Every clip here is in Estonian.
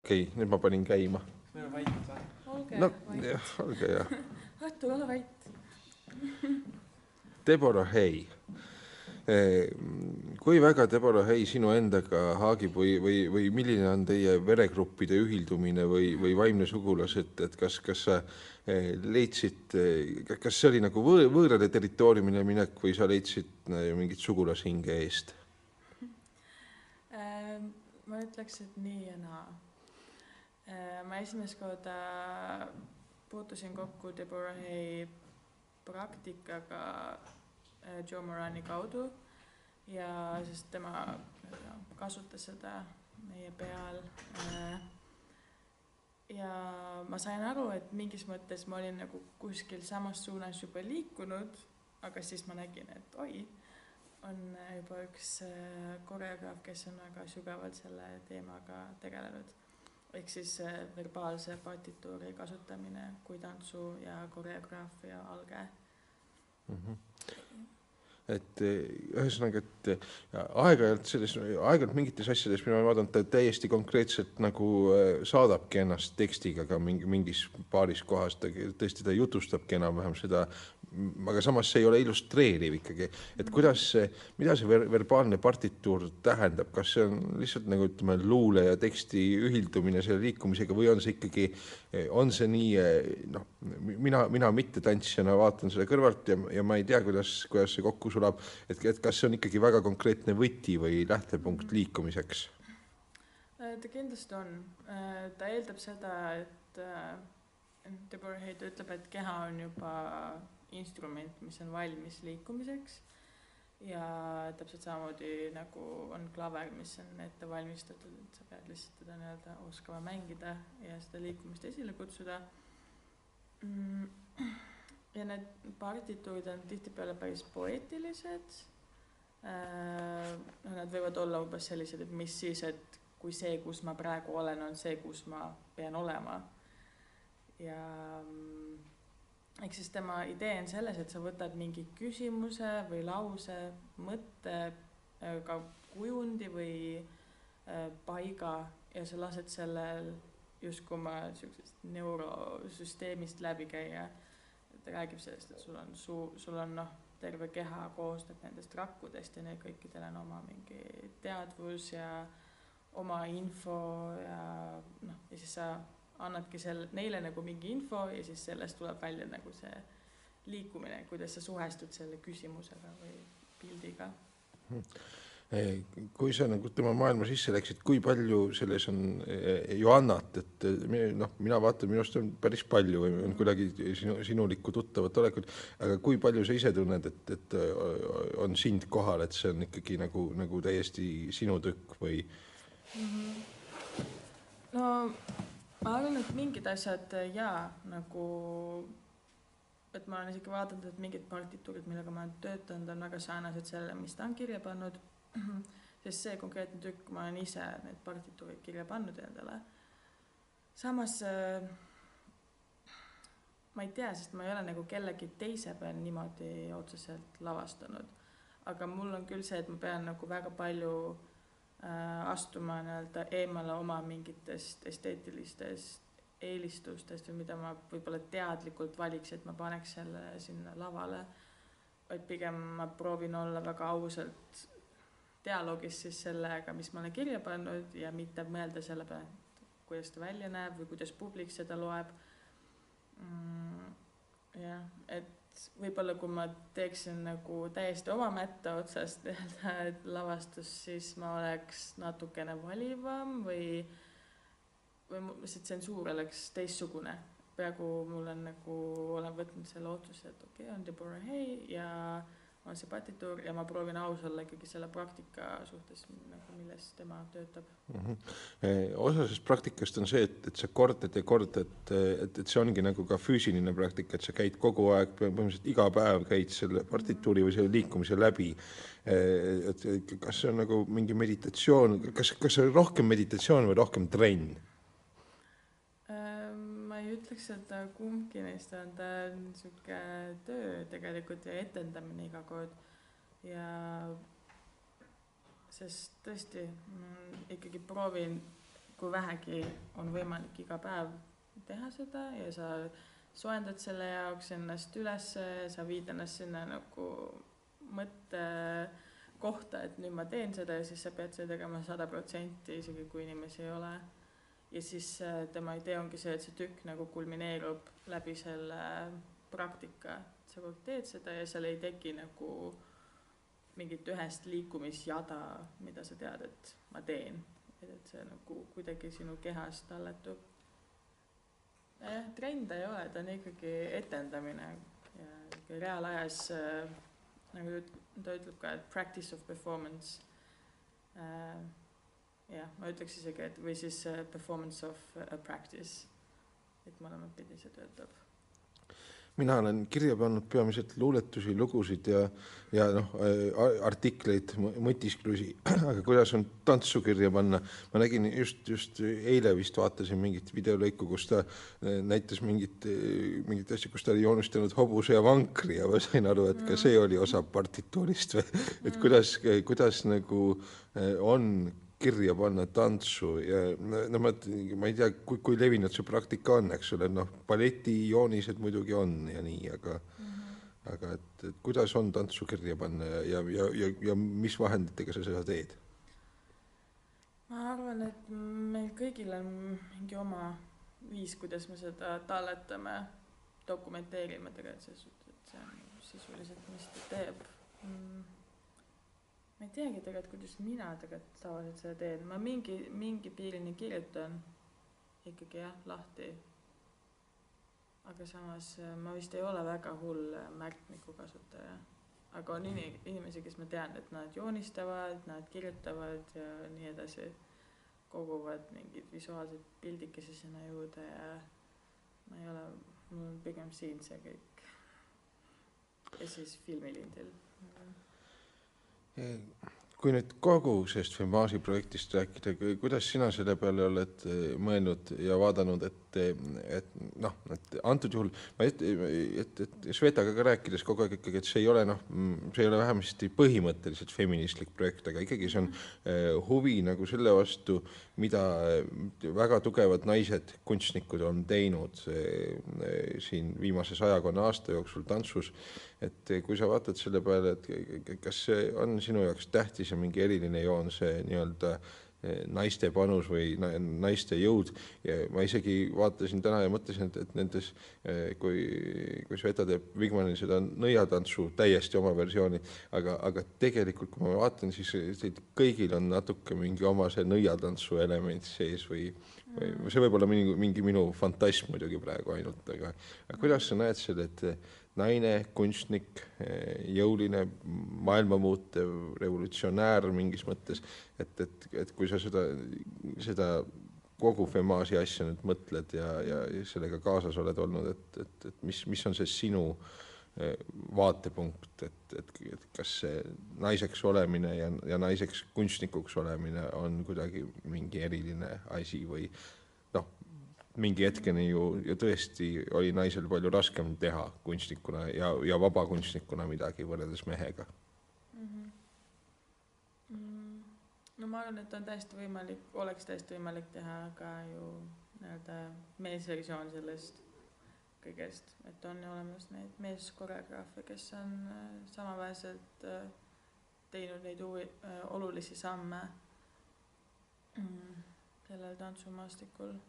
Okei, nüüd ma panin käima. Meil on vait või? No, olge jah. Artur, ole vait. Deborah Hay. Kui väga Deborah Hay sinu endaga haagib või milline on teie veregruppide ühildumine või vaimne sugulas, et kas sa leidsid, kas see oli nagu võõrade territooriumile minek või sa leidsid mingit sugulashinge eest? Ma ütleks, et nii ja naa. Ma esimest korda puutusin kokku Deborah Hay praktikaga Joe Morani kaudu ja sest tema kasutas seda meie peal. Ja ma sain aru, et mingis mõttes ma olin nagu kuskil samas suunas juba liikunud, aga siis ma nägin, et oi, on juba üks koreograaf, kes on väga sügavalt selle teemaga tegelenud. Ehk siis verbaalse partituuri kasutamine kui tantsu ja koreograafia alge. Et ühesõnaga, et aeg-ajalt mingites asjades mina vaatan, et täiesti konkreetselt nagu saadabki ennast tekstiga ka mingis paaris kohas, tõesti ta jutustabki enam-vähem seda, aga samas see ei ole illustreeriv ikkagi. Et mida see verbaalne partituur tähendab? Kas see on lihtsalt nagu ütleme luule ja teksti ühildumine selle liikumisega või on see ikkagi, on see nii, mina mitte tantsijana vaatan selle kõrvalt ja ma ei tea, kuidas see kokku sulab, et kas see on ikkagi väga konkreetne võti või lähtepunkt liikumiseks? Ta kindlasti on. Ta eeldab seda, et Deborah Hay ütleb, et keha on juba instrument, mis on valmis liikumiseks ja täpselt samamoodi nagu on klaver, mis on ette valmistatud, et sa pead lihtsalt teda nii-öelda oskama mängida ja seda liikumist esile kutsuda. Ja need partituurid on tihtipeale päris poeetilised. Nad võivad olla umbes sellised, et mis siis, et kui see, kus ma praegu olen, on see, kus ma pean olema. Ja ehk siis tema idee on selles, et sa võtad mingi küsimuse või lause, mõtte, ka kujundi või paiga ja sa lased sellel justkui oma neurosüsteemist läbi käia. Ta räägib sellest, et sul on terve keha koosneb nendest rakkudest ja need kõikidel on oma mingi teadvus ja oma info ja siis sa annadki neile nagu mingi info ja siis sellest tuleb välja nagu see liikumine, kuidas sa suhestud selle küsimusega või pildiga. Kui sa nagu tema maailma sisse läksid, kui palju selles on Joannat, et mina vaatan, minust on päris palju või on kuidagi sinulikku tuttavat olekut, aga kui palju sa ise tunned, et on sind kohal, et see on ikkagi nagu täiesti sinu tükk või? No ma arvan, et mingid asjad nagu, et ma olen isegi vaadanud, et mingid partituurid, millega ma olen töötanud, on väga sarnased selle, mis ta on kirja pannud, sest see konkreetne tükk, ma olen ise need partituurid kirja pannud endale. Samas ma ei tea, sest ma ei ole nagu kellegi teise peal niimoodi otseselt lavastanud, aga mul on küll see, et ma pean nagu väga palju astuma eemale oma mingitest esteetilistest eelistustest või mida ma võib-olla teadlikult valiks, et ma paneks selle sinna lavale, vaid pigem ma proovin olla väga ausalt dialoogis siis sellega, mis ma olen kirja pannud ja mitte mõelda selle peale, kuidas ta välja näeb või kuidas publik seda loeb. Ja, et võib-olla kui ma teeksin nagu täiesti oma mätta otsast lavastus, siis ma oleks natukene valivam või see tsensuur oleks teistsugune. Praegu mul on nagu, olen võtnud selle otsuse, et okei, on Deborah Hay ja on see partituur ja ma proovin aus olla ikkagi selle praktika suhtes, nagu milles tema töötab. Osa sellest praktikast on see, et sa kordad ja kordad, et see ongi nagu ka füüsiline praktika, et sa käid kogu aeg, põhimõtteliselt iga päev käid selle partituuri või selle liikumise läbi. Et kas see on nagu mingi meditatsioon, kas see on rohkem meditatsioon või rohkem trenn? Ma ei ütleks, et kumbki neist on niisugune töö tegelikult ja etendamine iga kord ja sest tõesti ikkagi proovin kui vähegi on võimalik iga päev teha seda ja sa soendad selle jaoks ennast üles ja sa viid ennast sinna nagu mõttekohta, et nüüd ma teen seda ja siis sa pead seda tegema 100%, isegi kui inimesi ei ole. Ja siis tema idee ongi see, et see tükk nagu kulmineerub läbi selle praktika. Sa kogu teed seda ja seal ei teki nagu mingit ühest liikumisjada, mida sa tead, et ma teen. Et see nagu kuidagi sinu kehas talletub. Trend ei ole, ta on ikkagi etendamine ja reaalajas, nagu ta ütleb ka, et practice of performance. Jah, ma ütleks isegi, et või siis performance of a practice, et mõlemad pidi see töötab. Mina olen kirja pannud peamiselt luuletusi, lugusid ja artikleid, mõtisklusi, aga kuidas on tantsu kirja panna? Ma nägin just eile vist vaatasin mingit videolõiku, kus ta näitas mingit asja, kus ta oli joonistanud hobuse ja vankri ja ma sain aru, et ka see oli osa partituurist või, et kuidas nagu on kirja panna tantsu ja ma ei tea, kui levinud see praktika on, eks ole, balleti joonised muidugi on ja nii, aga et kuidas on tantsu kirja panna ja mis vahenditega sa seda teed? Ma arvan, et meil kõigil on mingi oma viis, kuidas me seda talletame, dokumenteerime tegelikult, et see on sisuliselt, mis ta teeb. Ma ei teagi tegelikult, kuidas mina tegelikult tavaliselt seda teen. Ma mingi piirini kirjutan ikkagi lahti. Aga samas ma vist ei ole väga hull märkmiku kasutaja. Aga on inimesi, kes ma tean, et nad joonistavad, nad kirjutavad ja nii edasi. Koguvad mingid visuaalsed pildikesi sinna juurde ja ma ei ole, mul on pigem siin see kõik. Ja siis filmilindil. Kui nüüd kogu sellest Fembaasi projektist rääkida, kuidas sina selle peale oled mõelnud ja vaadanud, et antud juhul, et Svetaga ka rääkides kogu aeg ikkagi, et see ei ole vähemasti põhimõtteliselt feministlik projekt, aga ikkagi see on huvi nagu selle vastu, mida väga tugevad naised, kunstnikud on teinud siin viimase 100 aasta jooksul tantsus, et kui sa vaatad selle peale, et kas see on sinu jaoks tähtis ja mingi eriline joon, see nii-öelda naiste panus või naiste jõud ja ma isegi vaatasin täna ja mõtlesin, et nendes, kui Sveta teeb Wigmanil seda nõiatantsu täiesti oma versiooni, aga tegelikult kui ma vaatan, siis kõigil on natuke mingi oma see nõiatantsu element sees või see võib olla mingi minu fantasm muidugi praegu ainult, aga kuidas sa näed selle, et naine, kunstnik, jõuline, maailmamuutev, revolutsionäär mingis mõttes, et kui sa seda kogu Fembaasi asja nüüd mõtled ja sellega kaasas oled olnud, et mis on see sinu vaatepunkt, et kas see naiseks olemine ja naiseks kunstnikuks olemine on kuidagi mingi eriline asi või mingi hetkeni ju tõesti oli naisel palju raskem teha kunstnikuna ja vabakunstnikuna midagi võrreldes mehega. No ma arvan, et oleks täiesti võimalik teha ka ju meesversioon sellest kõigest, et on ju olemas neid meeskoreograafe, kes on samaväärselt teinud neid olulisi samme sellel tantsumaastikul.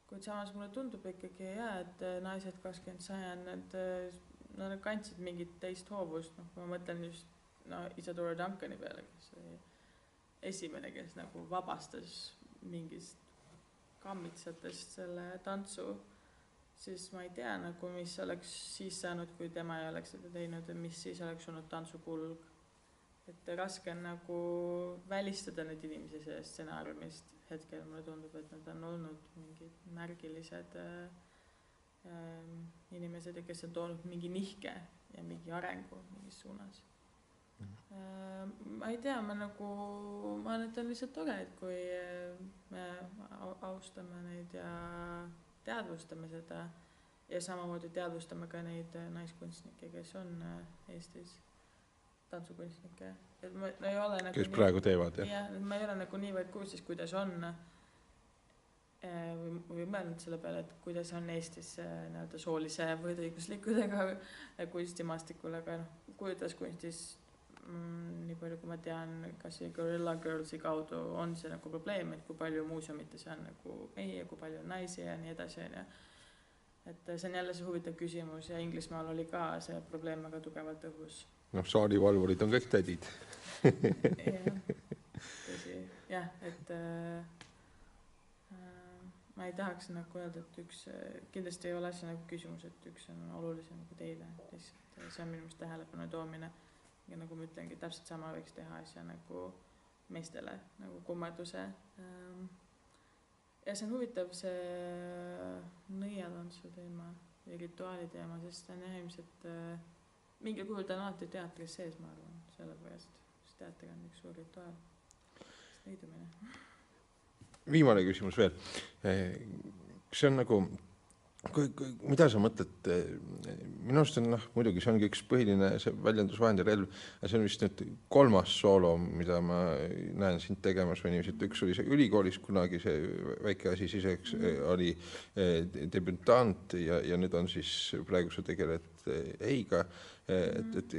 Kuid samas mulle tundub ikkagi, et naised 20 sajand, nad kandsid mingit teist hoovust. Ma mõtlen just Isadora Duncani peale, kes oli esimene, kes nagu vabastas mingist kammitsatest selle tantsu, siis ma ei tea, mis oleks siis saanud, kui tema ei oleks seda teinud ja mis siis oleks olnud tantsukulg. Et raske on nagu välistada need inimesi sellest stsenaariumist. Hetkel mulle tundub, et nad on olnud mingid märgilised inimesed, kes on toonud mingi nihke ja mingi arengu mingis suunas. Ma ei tea, ma arvan, et on lihtsalt tore, et kui me austame neid ja teadvustame seda ja samamoodi teadvustame ka neid naiskunstnikke, kes on Eestis tantsukunstnikke. Et ma ei ole kes praegu teevad, jah. Ja, ma ei ole niivõrd kursis, kuidas on või mõelnud selle peale, et kuidas on Eestis nii-öelda soolise võrdõiguslikkusega kunstimaastikul, aga kujutas kunstis nii palju, kui ma tean, kas Gorilla Girlsi kaudu on see nagu probleem, et kui palju muuseumites on nagu mehi ja kui palju on naisi ja nii edasi. Et see on jälle see huvitav küsimus ja Inglismaal oli ka see probleem väga tugevalt õhus. Saalivalvurid on kõik tädid. jah, et ma ei tahaks nagu öelda, et kindlasti ei ole see nagu küsimus, et üks on olulisem kui teine, lihtsalt see on minu meelest tähelepanu toomine ja nagu ma ütlengi, täpselt sama võiks teha asja nagu meestele nagu kummarduse. Ja see on huvitav see nõiatantsu teema ja rituaali teema, sest on jah ilmselt mingil kujul ta on alati teatris sees, ma arvan, sellepärast, sest teater on üks suur rituaal, nõidumine. Viimane küsimus veel. See on nagu, mida sa mõtled, minu arust on muidugi see ongi üks põhiline see väljendusvahendi relv, ja see on vist nüüd 3. soolo, mida ma näen sind tegemas või niiviisi, et üks oli see ülikoolis kunagi see väike asi siseks oli debütant ja nüüd on siis praegu sa tegeled Eiga, et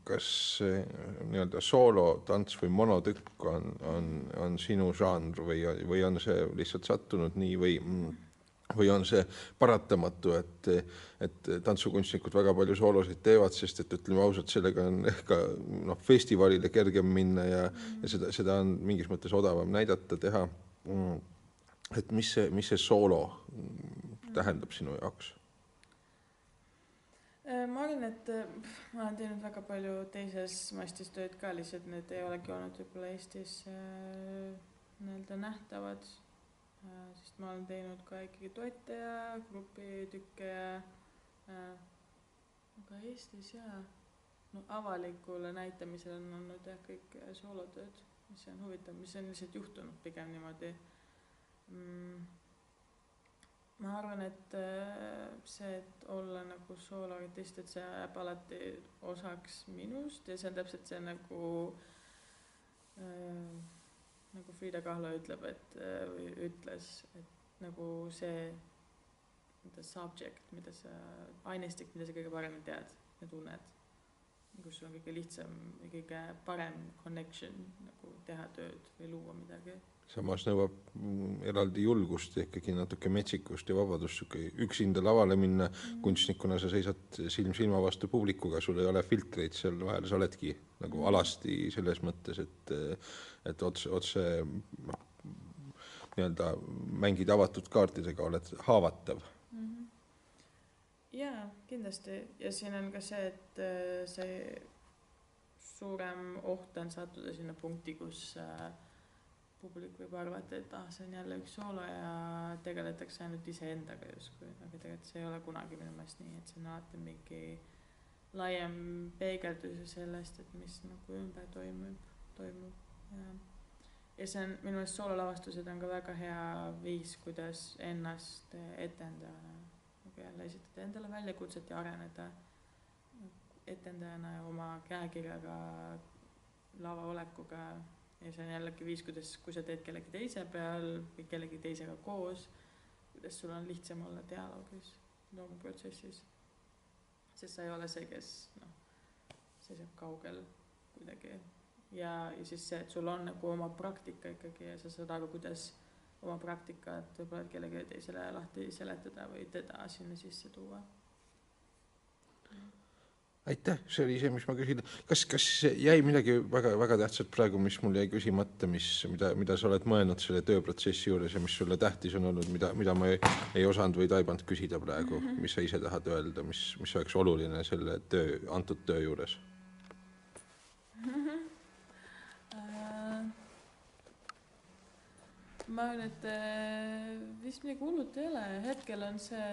kas nii-öelda soolotants või monotükk on sinu žanr või on see lihtsalt sattunud nii või on see paratamatu, et tantsukunstnikud väga palju soolosid teevad, sest et ütleme ausalt, sellega on ka festivalile kergem minna ja seda on mingis mõttes odavam näidata, teha. Et mis see soolo tähendab sinu jaoks? Ma arvan, et ma olen teinud väga palju teises mastis tööd ka, lihtsalt need ei olegi olnud võib-olla Eestis nii-öelda nähtavad, sest ma olen teinud ka ikkagi toetaja, grupitükke aga Eestis avalikule näitamisel on olnud kõik soolotööd, mis on huvitav, mis on lihtsalt juhtunud pigem niimoodi. Ma arvan, et see, et olla nagu sooloartist, et see jääb alati osaks minust ja see on täpselt see nagu Frida Kahlo ütles, et nagu see subject, mida sa, ainestik, mida sa kõige paremini tead ja tunned, kus sul on kõige lihtsam ja kõige parem connection nagu teha tööd või luua midagi. Samas nõuab eraldi julgust ja ikkagi natuke metsikust ja vabadust, üksinda lavale minna, kunstnikuna sa seisad silma vastu publikuga, sul ei ole filtreid seal vahel, sa oledki nagu alasti selles mõttes, et otse nii-öelda mängid avatud kaartidega, oled haavatav. Jaa, kindlasti. Ja siin on ka see, et see suurem oht on sattuda sinna punkti, kus publik võib arvata, et see on jälle üks soolo ja tegeletakse ainult iseendaga justkui, aga tegelikult see ei ole kunagi minu meelest nii, et see on alati mingi laiem peegeldus sellest, et mis nagu ümber toimub. Ja see on, minu meelest soololavastused on ka väga hea viis, kuidas ennast etendajana jälle esitada endale väljakutset ja areneda etendajana ja oma käekirjaga, lavaolekuga. Ja see on jällegi viis, kuidas, kui sa teed kellegi teise peal või kellegi teisega koos, kuidas sul on lihtsam olla dialoogis, loomuprotsessis. Sest sa ei ole see, kes seisab kaugel kuidagi. Ja siis see, et sul on nagu oma praktika ikkagi ja sa saad aru, kuidas oma praktikat võib-olla kellegi teisele lahti seletada või teda sinna sisse tuua. Aitäh, see oli see, mis ma küsin. Kas jäi midagi väga, väga tähtsat praegu, mis mul jäi küsimata, mida sa oled mõelnud selle tööprotsessi juures ja mis sulle tähtis on olnud, mida ma ei osanud või taibanud küsida praegu, mis sa ise tahad öelda, mis oleks oluline selle antud töö juures? Ma arvan, et vist midagi hullut ei ole. Hetkel on see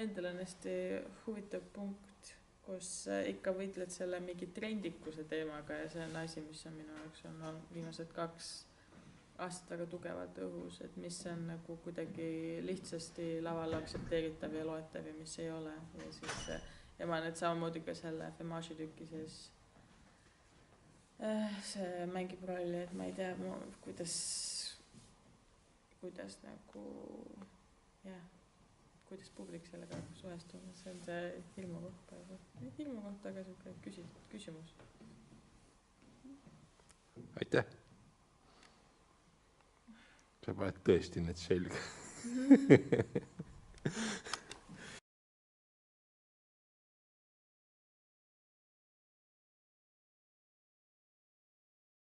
endal on hästi huvitav punkt, kus ikka võitled selle mingi trendikuse teemaga ja see on asi, mis on minu jaoks on viimased 2 aastat väga tugevalt õhus, et mis on nagu kuidagi lihtsasti laval aktsepteeritav ja loetav ja mis ei ole. Ja ma nüüd samamoodi ka selle Femagi tüki sees see mängib rolli, et ma ei tea, kuidas kuidas nagu jah, kuidas publik sellega suhestuma, see on see ilmu koht praegu. Ilmu kohta aga siuke küsimus. Aitäh! Sa paned tõesti need selga.